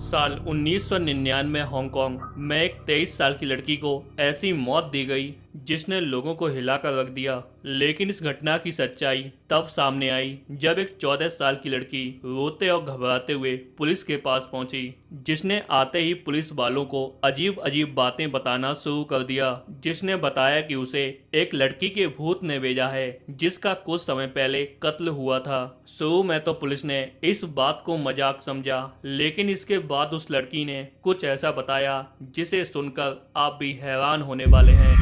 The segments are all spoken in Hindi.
साल 1999 हांगकांग में एक 23 साल की लड़की को ऐसी मौत दी गई जिसने लोगों को हिलाकर रख दिया। लेकिन इस घटना की सच्चाई तब सामने आई जब एक 14 साल की लड़की रोते और घबराते हुए पुलिस के पास पहुंची, जिसने आते ही पुलिस वालों को अजीब अजीब बातें बताना शुरू कर दिया। जिसने बताया कि उसे एक लड़की के भूत ने भेजा है जिसका कुछ समय पहले कत्ल हुआ था। शुरू में तो पुलिस ने इस बात को मजाक समझा, लेकिन इसके बाद उस लड़की ने कुछ ऐसा बताया जिसे सुनकर आप भी हैरान होने वाले हैं।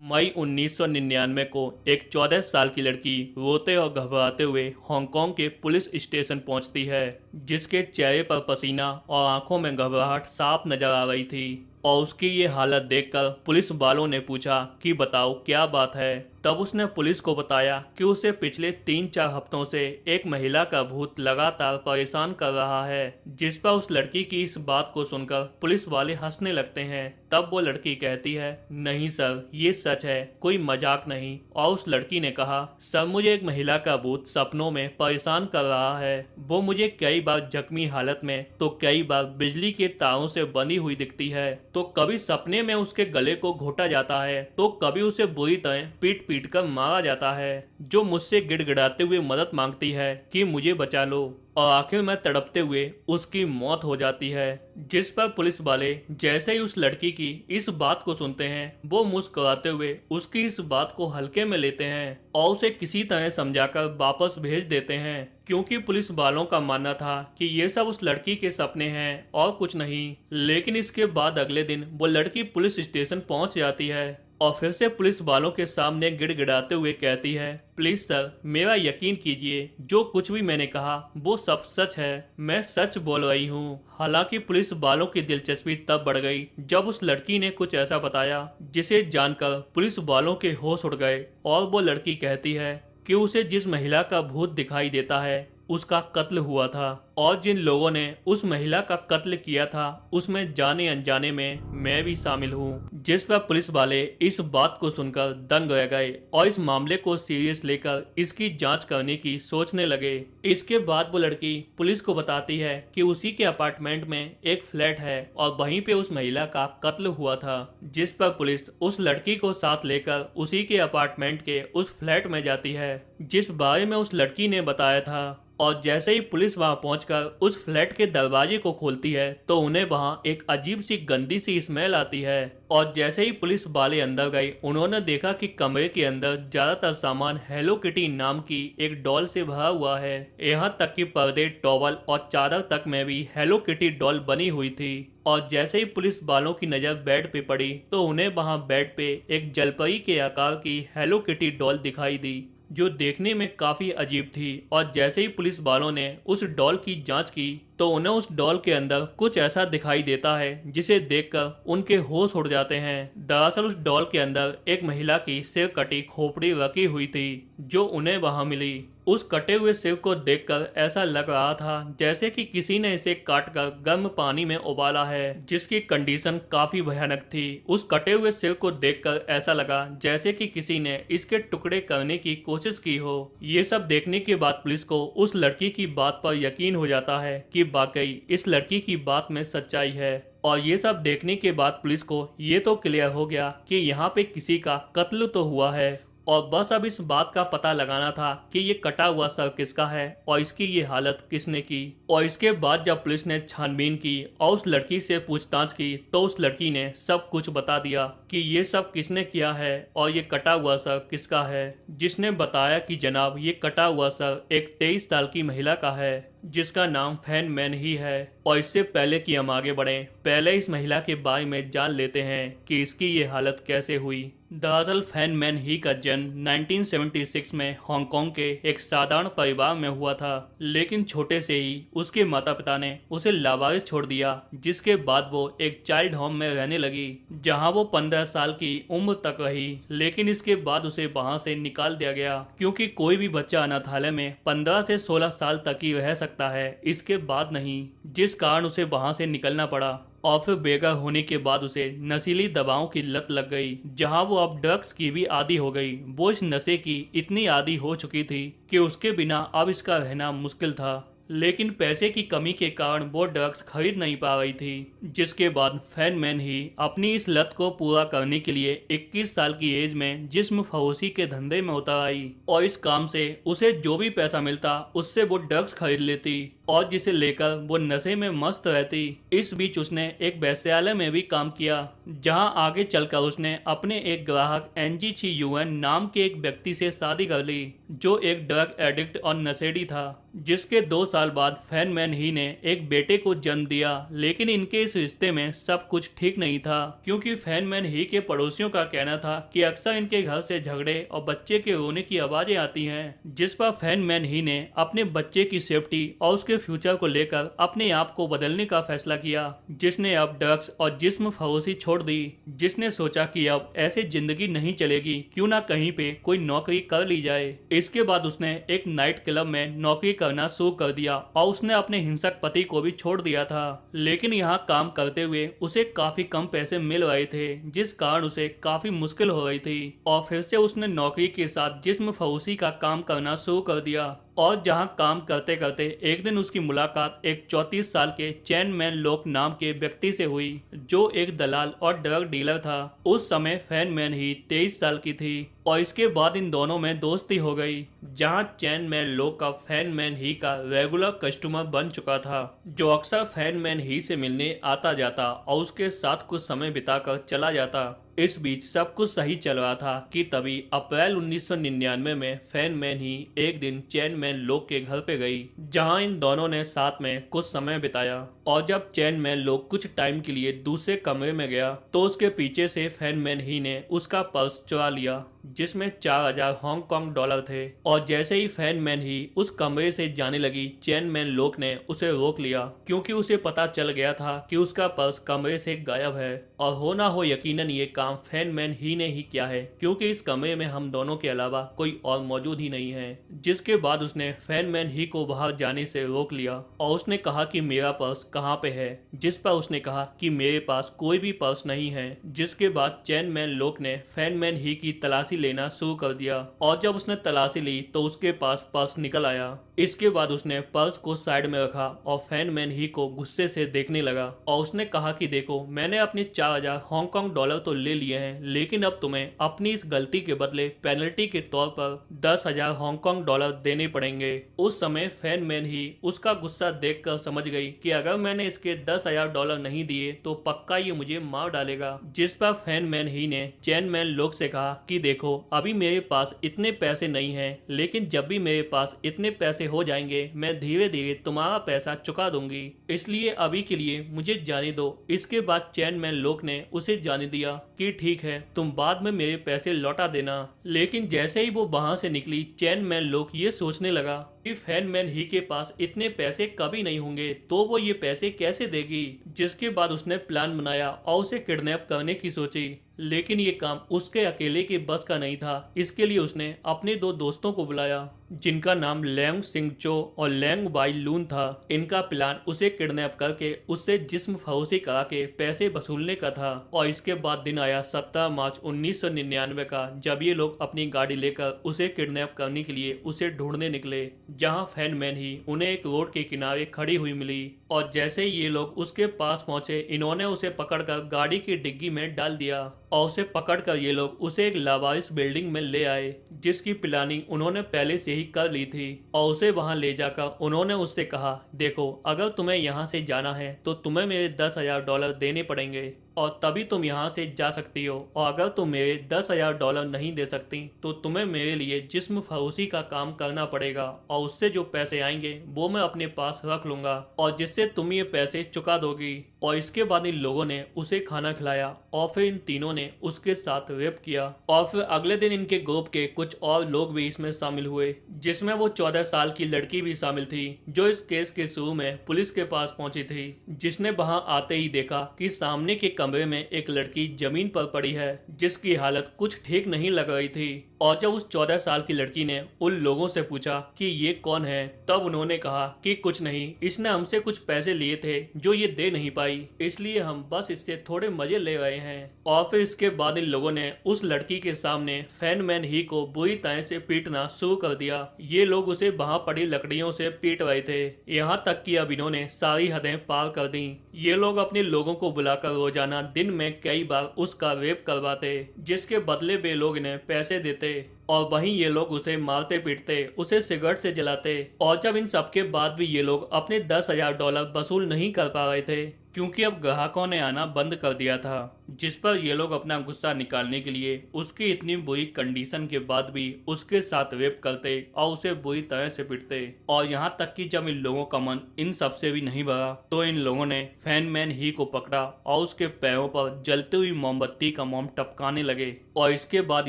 मई 1999 को एक 14 साल की लड़की रोते और घबराते हुए हांगकांग के पुलिस स्टेशन पहुंचती है, जिसके चेहरे पर पसीना और आंखों में घबराहट साफ नजर आ रही थी। और उसकी ये हालत देखकर पुलिस वालों ने पूछा कि बताओ क्या बात है। तब उसने पुलिस को बताया कि उसे पिछले 3-4 हफ्तों से एक महिला का भूत लगातार परेशान कर रहा है। जिस पर उस लड़की की इस बात को सुनकर पुलिस वाले हंसने लगते हैं। तब वो लड़की कहती है, नहीं सर, ये सच है, कोई मजाक नहीं। और उस लड़की ने कहा, सर मुझे एक महिला का भूत सपनों में परेशान कर रहा है। वो मुझे कई बार जख्मी हालत में तो कई बार बिजली के तारों से बंधी हुई दिखती है। तो कभी सपने में उसके गले को घोटा जाता है तो कभी उसे बुरी तरह पीट पीट कर मारा जाता है, जो मुझसे गिड़गिड़ाते हुए मदद मांगती है कि मुझे बचा लो। और आखिर में तड़पते हुए उसकी मौत हो जाती है। जिस पर पुलिस वाले जैसे ही उस लड़की की इस बात को सुनते हैं, वो मुस्कुराते हुए उसकी इस बात को हल्के में लेते हैं और उसे किसी तरह समझाकर वापस भेज देते हैं, क्योंकि पुलिस वालों का मानना था कि ये सब उस लड़की के सपने हैं और कुछ नहीं। लेकिन इसके बाद अगले दिन वो लड़की पुलिस स्टेशन पहुंच जाती है और फिर से पुलिस वालों के सामने गिड़गिड़ाते हुए कहती है, प्लीज सर मेरा यकीन कीजिए, जो कुछ भी मैंने कहा वो सब सच है, मैं सच बोल रही हूँ। हालांकि पुलिस वालों की दिलचस्पी तब बढ़ गई जब उस लड़की ने कुछ ऐसा बताया जिसे जानकर पुलिस वालों के होश उड़ गए। और वो लड़की कहती है कि उसे जिस महिला का भूत दिखाई देता है उसका कत्ल हुआ था, और जिन लोगों ने उस महिला का कत्ल किया था उसमें जाने अनजाने में मैं भी शामिल हूँ। जिस पर पुलिस वाले इस बात को सुनकर दंग रह गए और इस मामले को सीरियस लेकर इसकी जांच करने की सोचने लगे। इसके बाद वो लड़की पुलिस को बताती है कि उसी के अपार्टमेंट में एक फ्लैट है और वहीं पे उस महिला का कत्ल हुआ था। जिस पर पुलिस उस लड़की को साथ लेकर उसी के अपार्टमेंट के उस फ्लैट में जाती है जिस बारे में उस लड़की ने बताया था। और जैसे ही पुलिस वहां पहुंचकर उस फ्लैट के दरवाजे को खोलती है तो उन्हें वहां एक अजीब सी गंदी सी स्मेल आती है। और जैसे ही पुलिस वाले अंदर गए, उन्होंने देखा कि कमरे के अंदर ज्यादातर सामान हेलो किटी नाम की एक डॉल से भरा हुआ है। यहाँ तक कि पर्दे, टॉवल और चादर तक में भी हेलो किटी डॉल बनी हुई थी। और जैसे ही पुलिस वालों की नजर बेड पे पड़ी तो उन्हें वहां बेड पे एक जलपरी के आकार की हेलो किटी डॉल दिखाई दी, जो देखने में काफी अजीब थी। और जैसे ही पुलिस वालों ने उस डॉल की जांच की तो उन्हें उस डॉल के अंदर कुछ ऐसा दिखाई देता है जिसे देखकर उनके होश उड़ जाते हैं। दरअसल उस डॉल के अंदर एक महिला की सिर कटी खोपड़ी रखी हुई थी, जो उन्हें वहां मिली। उस कटे हुए सिर को देखकर ऐसा लग रहा था जैसे कि किसी ने इसे काटकर गर्म पानी में उबाला है, जिसकी कंडीशन काफी भयानक थी। उस कटे हुए सिर को देखकर ऐसा लगा जैसे कि किसी ने इसके टुकड़े करने की कोशिश की हो। ये सब देखने के बाद पुलिस को उस लड़की की बात पर यकीन हो जाता है कि वाकई इस लड़की की बात में सच्चाई है। और ये सब देखने के बाद पुलिस को ये तो क्लियर हो गया कि यहाँ पे किसी का कत्ल तो हुआ है, और बस अब इस बात का पता लगाना था कि ये कटा हुआ सर किसका है और इसकी ये हालत किसने की। और इसके बाद जब पुलिस ने छानबीन की और उस लड़की से पूछताछ की तो उस लड़की ने सब कुछ बता दिया कि ये सब किसने किया है और ये कटा हुआ सर किसका है। जिसने बताया कि जनाब ये कटा हुआ सर एक 23 साल की महिला का है जिसका नाम फैन मैन ही है। और इससे पहले कि हम आगे बढ़ें, पहले इस महिला के बारे में जान लेते हैं कि इसकी ये हालत कैसे हुई। दरअसल फैन मैन ही का जन्म 1976 में हांगकांग के एक साधारण परिवार में हुआ था, लेकिन छोटे से ही उसके माता पिता ने उसे लावारिस छोड़ दिया, जिसके बाद वो एक चाइल्ड होम में रहने लगी जहां वो 15 साल की उम्र तक रही। लेकिन इसके बाद उसे वहां से निकाल दिया गया, क्योंकि कोई भी बच्चा अनाथालय में 15 से 16 साल तक ही रह सकता है, इसके बाद नहीं, जिस कारण उसे वहां से निकलना पड़ा। और फिर बेघर होने के बाद उसे नशीली दवाओं की लत लग गई, जहां वो अब ड्रग्स की भी आदी हो गई। वो इस नशे की इतनी आदी हो चुकी थी कि उसके बिना अब इसका रहना मुश्किल था। लेकिन पैसे की कमी के कारण वो ड्रग्स खरीद नहीं पा रही थी। जिसके बाद फैन मैन ही अपनी इस लत को पूरा करने के लिए 21 साल की एज में जिस्म फरोशी के धंधे में उतर आई और इस काम से उसे जो भी पैसा मिलता उससे वो ड्रग्स खरीद लेती और जिसे लेकर वो नशे में मस्त रहती। इस बीच उसने एक वेश्यालय में भी काम किया, जहां आगे चलकर उसने अपने एक ग्राहक एनजी ची यूएन नाम के एक व्यक्ति से शादी कर ली, जो एक ड्रग एडिक्ट और नशेड़ी था। जिसके 2 साल बाद फैन मैन ही ने एक बेटे को जन्म दिया। लेकिन इनके इस रिश्ते में सब कुछ ठीक नहीं था, क्योंकि फैन मैन ही के पड़ोसियों का कहना था कि अक्सर इनके घर से झगड़े और बच्चे के रोने की आवाजें आती हैं। जिस पर फैन मैन ही ने अपने बच्चे की सेफ्टी और उसके फ्यूचर को लेकर अपने आप को बदलने का फैसला किया, जिसने अब ड्रग्स और जिस्म फरोशी छोड़ दी। जिसने सोचा कि अब ऐसे जिंदगी नहीं चलेगी, क्यों ना कहीं पे कोई नौकरी कर ली जाए। इसके बाद उसने एक नाइट क्लब में नौकरी करना शुरू कर दिया और उसने अपने हिंसक पति को भी छोड़ दिया था। लेकिन यहाँ काम करते हुए उसे काफी कम पैसे मिल रहे थे, जिस कारण उसे काफी मुश्किल हो रही थी और फिर से उसने नौकरी के साथ जिस्म फरोशी का काम करना शुरू कर दिया। और जहां काम करते करते एक दिन उसकी मुलाकात एक 34 साल के चैन मैन लोक नाम के व्यक्ति से हुई, जो एक दलाल और ड्रग डीलर था। उस समय फैन मैन ही 23 साल की थी और इसके बाद इन दोनों में दोस्ती हो गई, जहां चैन मैन लोक का फैन मैन ही का रेगुलर कस्टमर बन चुका था, जो अक्सर फैन मैन ही से मिलने आता जाता और उसके साथ कुछ समय बिताकर चला जाता। इस बीच सब कुछ सही चल रहा था कि तभी अप्रैल 1999 में फैन मैन ही एक दिन चैन मैन लोक के घर पे गई, जहां इन दोनों ने साथ में कुछ समय बिताया। और जब चैन मैन लोक कुछ टाइम के लिए दूसरे कमरे में गया तो उसके पीछे से फैन मैन ही ने उसका पर्स चुरा लिया, जिसमें 4000 हांगकांग डॉलर थे। और जैसे ही फैन मैन ही उस कमरे से जाने लगी, चैन मैन लोक ने उसे रोक लिया, क्योंकि उसे पता चल गया था कि उसका पर्स कमरे से गायब है। और हो ना हो यकीनन ये काम फैन मैन ही ने ही किया है, क्योंकि इस कमरे में हम दोनों के अलावा कोई और मौजूद ही नहीं है। जिसके बाद उसने फैन मैन ही को बाहर जाने से रोक लिया और उसने कहा कि मेरा पर्स कहाँ पे है, जिस पर उसने कहा कि मेरे पास कोई भी पर्स नहीं है। जिसके बाद चैन मैन लोक ने फैन मैन ही की तलाशी लेना शुरू कर दिया और जब उसने तलाशी ली तो उसके पास पर्स निकल आया। इसके बाद उसने पर्स को साइड में रखा और फैन मैन ही को गुस्से से देखने लगा और उसने कहा कि देखो, मैंने अपने 4000 हांगकांग डॉलर तो ले लिए हैं, लेकिन अब तुम्हें अपनी इस गलती के बदले पेनल्टी के तौर पर 10,000 हांगकांग डॉलर देने पड़ेंगे। उस समय फैन मैन ही उसका गुस्सा देखकर समझ गई कि अगर मैंने इसके 10,000 डॉलर नहीं दिए तो पक्का ये मुझे मार डालेगा। जिस पर फैन मैन ही ने चैन मैन लोक से कहा कि देखो, अभी मेरे पास इतने पैसे नहीं हैं, लेकिन जब भी मेरे पास इतने पैसे हो जाएंगे मैं धीरे धीरे तुम्हारा पैसा चुका दूंगी, इसलिए अभी के लिए मुझे जाने दो। इसके बाद चैन मैन लोक ने उसे जाने दिया कि ठीक है, तुम बाद में मेरे पैसे लौटा देना। लेकिन जैसे ही वो वहां से निकली, चैन मैन लोक ये सोचने लगा कि फैन मैन ही के पास इतने पैसे कभी नहीं होंगे, तो वो ये पैसे कैसे देगी। जिसके बाद उसने प्लान बनाया और उसे किडनैप करने की सोची, लेकिन ये काम उसके अकेले के बस का नहीं था। इसके लिए उसने अपने 2 दोस्तों को बुलाया, जिनका नाम लेंग सिंह चो और लेंग बाई लून था। इनका प्लान उसे किडनैप करके उससे जिस्म फरोशी करा के पैसे वसूलने का था। और इसके बाद दिन आया 17 मार्च 1999 का, जब ये लोग अपनी गाड़ी लेकर उसे किडनैप करने के लिए उसे ढूंढने निकले, जहां फैन मैन ही उन्हें एक रोड के किनारे खड़ी हुई मिली। और जैसे ही ये लोग उसके पास पहुंचे, इन्होंने उसे पकड़कर गाड़ी की डिग्गी में डाल दिया और उसे पकड़कर ये लोग उसे एक लावारिस बिल्डिंग में ले आए, जिसकी प्लानिंग उन्होंने पहले से ही कर ली थी। और उसे वहां ले जाकर उन्होंने उससे कहा, देखो, अगर तुम्हें यहाँ से जाना है तो तुम्हें मेरे 10,000 डॉलर देने पड़ेंगे और तभी तुम यहाँ से जा सकती हो, और अगर तुम मेरे 10,000 डॉलर नहीं दे सकती तो तुम्हें मेरे लिए जिस्म फरोशी का काम करना पड़ेगा और उससे जो पैसे आएंगे वो मैं अपने पास रख लूंगा और जिससे तुम ये पैसे चुका दोगी। और इसके बाद इन लोगों ने उसे खाना खिलाया और फिर इन तीनों ने उसके साथ रेप किया। और फिर अगले दिन इनके ग्रुप के कुछ और लोग भी इसमें शामिल हुए, जिसमें वो 14 साल की लड़की भी शामिल थी, जो इस केस के शुरू में पुलिस के पास पहुंची थी, जिसने वहां आते ही देखा कि सामने के कमरे में एक लड़की जमीन पर पड़ी है जिसकी हालत कुछ ठीक नहीं लग रही थी। और जब उस 14 साल की लड़की ने उन लोगों से पूछा कि ये कौन है, तब उन्होंने कहा कि कुछ नहीं, इसने हमसे कुछ पैसे लिए थे जो ये दे नहीं पाई, इसलिए हम बस इससे थोड़े मजे ले रहे हैं। और फिर इसके बाद इन लोगों ने उस लड़की के सामने फैन मैन ही को बुरी तरह से पीटना शुरू कर दिया। ये लोग उसे वहां पड़ी लकड़ियों से पीट रहे थे, यहाँ तक कि अब इन्होंने सारी हदें पार कर दी। ये लोग अपने लोगों को बुलाकर रोजाना दिन में कई बार उसका रेप करवाते, जिसके बदले वे लोग इन्हें पैसे देते और वहीं ये लोग उसे मारते पीटते, उसे सिगरेट से जलाते। और जब इन सबके बाद भी ये लोग अपने $10,000 वसूल नहीं कर पा रहे थे क्योंकि अब ग्राहकों ने आना बंद कर दिया था, जिस पर ये लोग अपना गुस्सा निकालने के लिए उसकी इतनी बुरी कंडीशन के बाद भी उसके साथ रेप करते और उसे बुरी तरह से पीटते। और यहाँ तक कि जब इन लोगों का मन इन सब से भी नहीं भरा तो इन लोगों ने फैन मैन ही को पकड़ा और उसके पैरों पर जलती हुई मोमबत्ती का मोम टपकाने लगे। और इसके बाद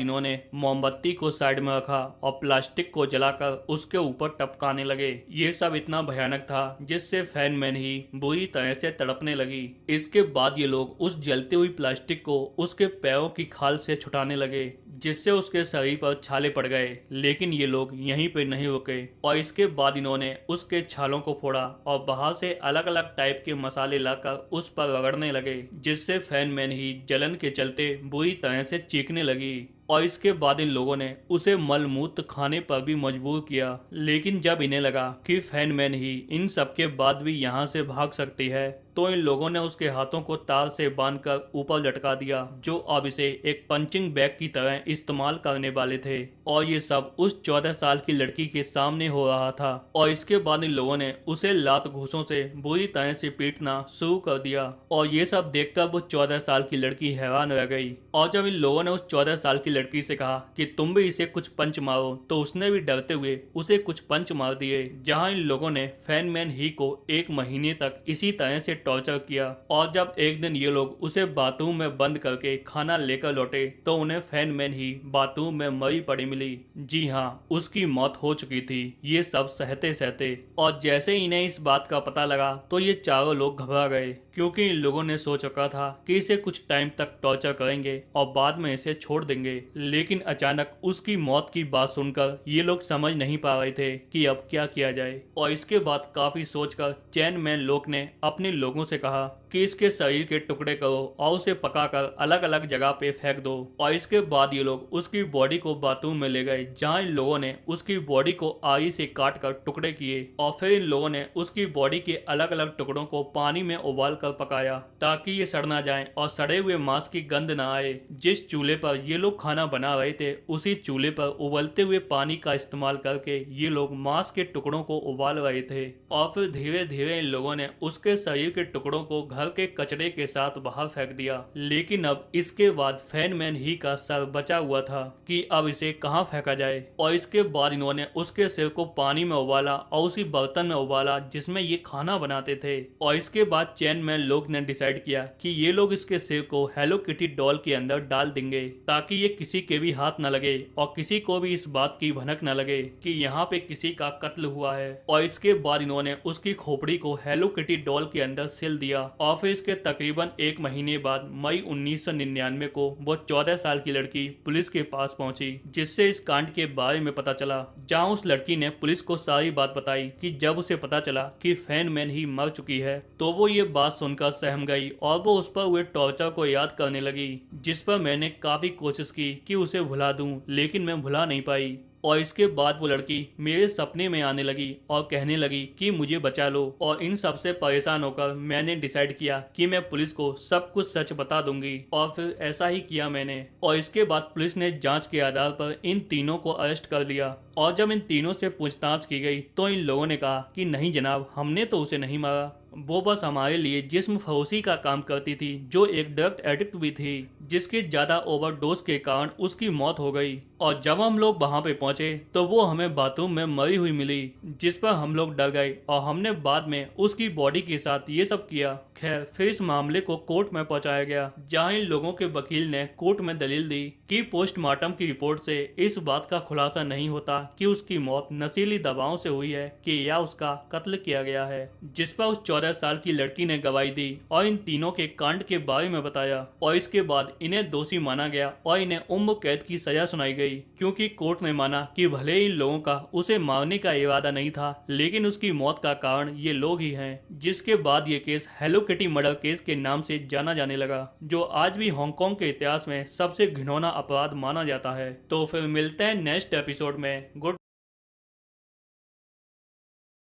इन्होंने मोमबत्ती को साइड में रखा और प्लास्टिक को जलाकर उसके ऊपर टपकाने लगे। ये सब इतना भयानक था जिससे फैन मैन ही बुरी तरह से तड़पने लगी। इसके बाद ये लोग उस जलती हुई प्लास्टिक को उसके पैरों की खाल से छुटाने लगे, जिससे उसके शरीर पर छाले पड़ गए। लेकिन ये लोग यहीं पे नहीं रुके और इसके बाद इन्होंने उसके छालों को फोड़ा और बाहर से अलग अलग टाइप के मसाले लाकर उस पर रगड़ने लगे, जिससे फैन मैन ही जलन के चलते बुरी तरह से चीखने लगी। और इसके बाद इन लोगों ने उसे मलमूत्र खाने पर भी मजबूर किया। लेकिन जब इन्हें लगा कि फैन मैन ही इन सब के बाद भी यहाँ से भाग सकती है तो इन लोगों ने उसके हाथों को तार से बांधकर ऊपर लटका दिया, जो अब इसे एक पंचिंग बैग की तरह इस्तेमाल करने वाले थे। और ये सब उस 14 साल की लड़की के सामने हो रहा था। और इसके बाद इन लोगों ने उसे लात घूंसों से बुरी तरह से पीटना शुरू कर दिया। और ये सब देखकर वो 14 साल की लड़की हैरान रह गई। और जब इन लोगों ने उस 14 साल की लड़की से कहा कि तुम भी इसे कुछ पंच मारो, तो उसने भी डरते हुए उसे कुछ पंच मार दिए। जहां इन लोगों ने फैन मैन ही को 1 महीने तक इसी तरह से टॉर्चर किया। और जब एक दिन ये लोग उसे बाथरूम में बंद करके खाना लेकर लौटे तो उन्हें फैन मैन ही बाथरूम में मरी पड़ी मिली। जी हाँ, उसकी मौत हो चुकी थी। ये सब सहते सहते, और जैसे इन्हें इस बात का पता लगा तो ये चारों लोग घबरा गए, क्योंकि इन लोगों ने सोच रखा था कि इसे कुछ टाइम तक टॉर्चर करेंगे और बाद में इसे छोड़ देंगे। लेकिन अचानक उसकी मौत की बात सुनकर ये लोग समझ नहीं पा रहे थे कि अब क्या किया जाए। और इसके बाद काफी सोचकर चैन मैन लोग ने अपने लोगों से कहा कि इसके शरीर के टुकड़े करो और उसे पकाकर अलग अलग जगह पे फेंक दो। और इसके बाद ये लोग उसकी बॉडी को बाथरूम में ले गए, जहां इन लोगों ने उसकी बॉडी को आरी से काट कर टुकड़े किए। और फिर इन लोगों ने उसकी बॉडी के अलग अलग टुकड़ों को पानी में उबाल कर पकाया, ताकि ये सड़ ना जाए और सड़े हुए मांस की गंध ना आए। जिस चूल्हे पर ये लोग खाना बना रहे थे उसी चूल्हे पर उबलते हुए पानी का इस्तेमाल करके ये लोग मांस के टुकड़ों को उबाल रहे थे। और फिर धीरे धीरे इन लोगों ने उसके शरीर के टुकड़ों को घर के कचरे के साथ बाहर फेंक दिया। लेकिन अब इसके बाद फैन मैन ही का सर बचा हुआ था कि अब इसे कहां फेंका जाए। और इसके बाद इन्होंने उसके सिर को पानी में उबाला और उसी बर्तन में उबाला जिसमें ये खाना बनाते थे। और इसके बाद चैन मैन लोग ने डिसाइड किया कि ये लोग इसके सिर को हेलो किटी डॉल के अंदर डाल देंगे, ताकि ये किसी के भी हाथ न लगे और किसी को भी इस बात की भनक न लगे कि यहाँ पे किसी का कत्ल हुआ है। और इसके बाद इन्होंने उसकी खोपड़ी को हेलो किटी डॉल के अंदर सिल दिया। और फिर इसके तकरीबन 1 महीने बाद मई 1999 को वो 14 साल की लड़की पुलिस के पास पहुंची, जिससे इस कांड के बारे में पता चला। जहां उस लड़की ने पुलिस को सारी बात बताई कि जब उसे पता चला कि फैन मैन ही मर चुकी है तो वो ये बात सुनकर सहम गई और वो उस पर हुए टॉर्चर को याद करने लगी, जिस पर मैंने काफी कोशिश की कि उसे भुला दूं, लेकिन मैं भुला नहीं पाई। और इसके बाद वो लड़की मेरे सपने में आने लगी और कहने लगी कि मुझे बचा लो। और इन सब से परेशान होकर मैंने डिसाइड किया कि मैं पुलिस को सब कुछ सच बता दूंगी। और फिर ऐसा ही किया मैंने। और इसके बाद पुलिस ने जांच के आधार पर इन तीनों को अरेस्ट कर लिया। और जब इन तीनों से पूछताछ की गई तो इन लोगों ने कहा कि नहीं जनाब, हमने तो उसे नहीं मारा, वो बस हमारे लिए जिस्म फरोशी का काम करती थी, जो एक ड्रग एडिक्ट भी थी, जिसके ज्यादा ओवरडोज के कारण उसकी मौत हो गई। और जब हम लोग वहां पे पहुंचे तो वो हमें बाथरूम में मरी हुई मिली, जिस पर हम लोग डर गए और हमने बाद में उसकी बॉडी के साथ ये सब किया। खैर फिर इस मामले को कोर्ट में पहुंचाया गया, जहां इन लोगों के वकील ने कोर्ट में दलील दी कि पोस्टमार्टम की रिपोर्ट से इस बात का खुलासा नहीं होता कि उसकी मौत नशीली दवाओं से हुई है कि या उसका कत्ल किया गया है। जिस पर उस 14 साल की लड़की ने गवाही दी और इन तीनों के कांड के बारे में बताया, और इसके बाद इन्हें दोषी माना गया और इन्हें उम्र कैद की सजा सुनाई गई, क्योंकि कोर्ट ने माना कि भले ही इन लोगों का उसे मारने का इरादा नहीं था, लेकिन उसकी मौत का कारण ये लोग ही हैं। जिसके बाद ये case hello kitty murder case के नाम से जाना जाने लगा, जो आज भी हांगकांग के इतिहास में सबसे घिनौना अपराध माना जाता है। तो फिर मिलते हैं नेक्स्ट एपिसोड में। गुड